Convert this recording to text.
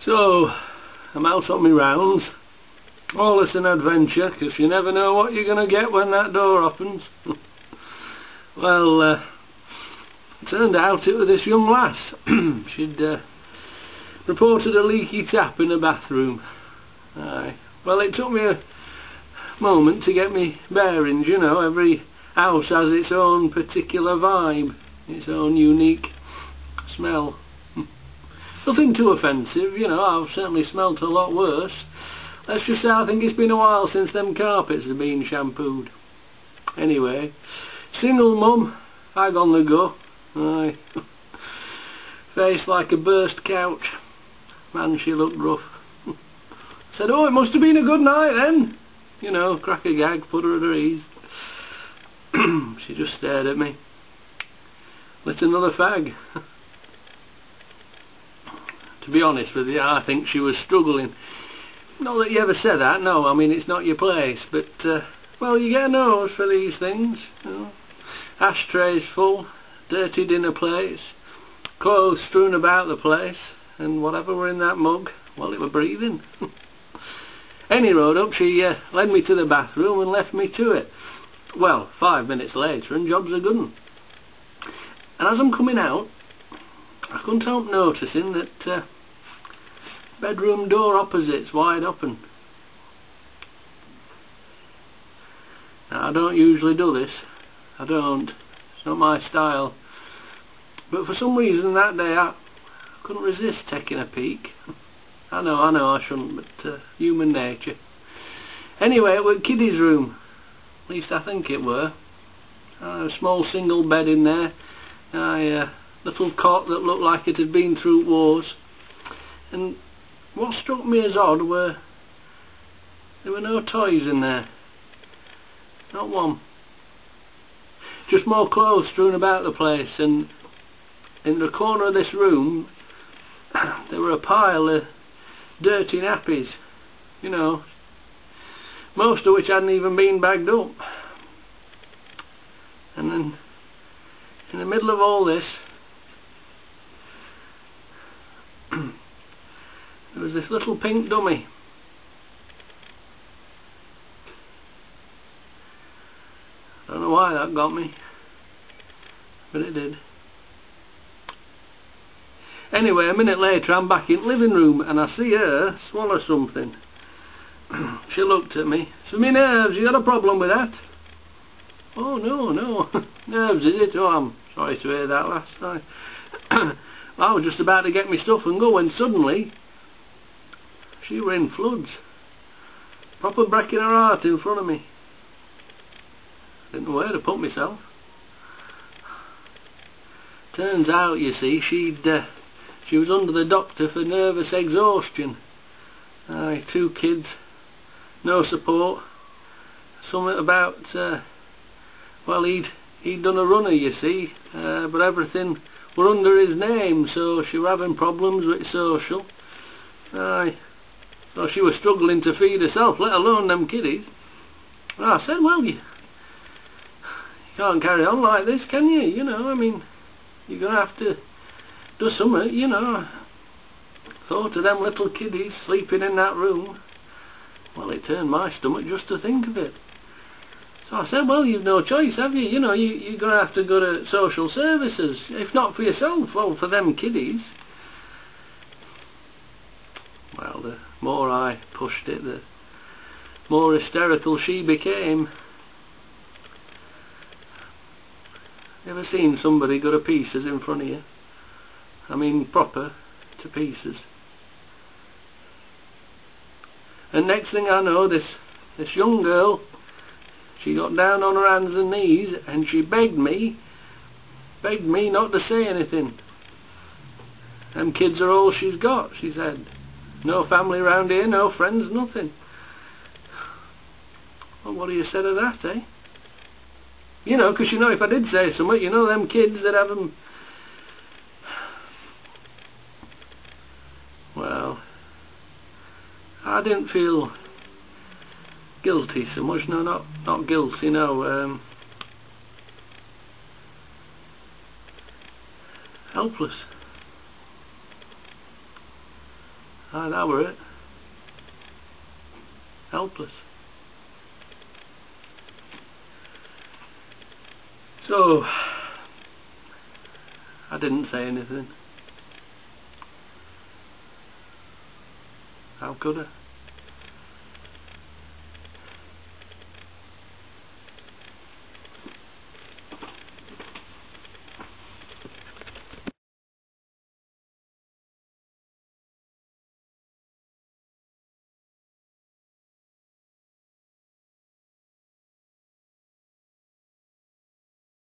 So, I'm out on my rounds. All this an adventure, because you never know what you're going to get when that door opens. Well, it turned out it was this young lass. She'd reported a leaky tap in the bathroom. Aye. Well, it took me a moment to get me bearings, you know. Every house has its own particular vibe, its own unique smell. Nothing too offensive, you know. I've certainly smelt a lot worse. Let's just say I think it's been a while since them carpets have been shampooed. Anyway, single mum, fag on the go. Aye. Face like a burst couch. Man, she looked rough. Said, oh, it must have been a good night then. You know, crack a gag, put her at her ease. She just stared at me. Lit another fag. To be honest with you, I think she was struggling. Not that you ever said that, no, I mean it's not your place, but, well, you get a nose for these things, you know. Ashtrays full, dirty dinner plates, clothes strewn about the place, and whatever were in that mug, well, it were breathing. Any road up, she led me to the bathroom and left me to it. Well, 5 minutes later and job's a good one. And as I'm coming out, I couldn't help noticing that bedroom door opposite's wide open. Now, I don't usually do this. I don't. It's not my style. But for some reason that day I couldn't resist taking a peek. I know I shouldn't, but human nature. Anyway, it was kiddies' room. At least I think it were. A small single bed in there. A little cot that looked like it had been through wars. And what struck me as odd were there were no toys in there. Not one. Just more clothes strewn about the place, and in the corner of this room there were a pile of dirty nappies, you know, most of which hadn't even been bagged up. And then in the middle of all this there was this little pink dummy. I don't know why that got me, but it did. Anyway, a minute later I'm back in the living room and I see her swallow something. She looked at me. "It's for me nerves, you got a problem with that?" "Oh no, nerves is it? Oh, I'm sorry to hear that last night." I was just about to get my stuff and go when suddenly she were in floods. Proper breaking her heart in front of me. Didn't know where to put myself. Turns out, you see, she was under the doctor for nervous exhaustion. Aye, 2 kids, no support. Something about, well, he'd done a runner, you see, but everything were under his name, so she were having problems with social. Aye, so she was struggling to feed herself, let alone them kiddies. And I said, well, you can't carry on like this, can you? You know, I mean, you're going to have to do something, you know. Thought of them little kiddies sleeping in that room. Well, it turned my stomach just to think of it. So I said, well, you've no choice, have you? You know, you're going to have to go to social services. If not for yourself, well, for them kiddies. Well, the more I pushed it, the more hysterical she became. You ever seen somebody go to pieces in front of you? I mean proper to pieces. And next thing I know, this young girl, she got down on her hands and knees and she begged me not to say anything. Them kids are all she's got, she said. No family round here, no friends, nothing. Well, what do you say to that, eh? You know, because you know if I did say something, you know them kids that have them. Well, I didn't feel guilty so much. No, not guilty, no. Helpless. And that were it. Helpless. So I didn't say anything. How could I?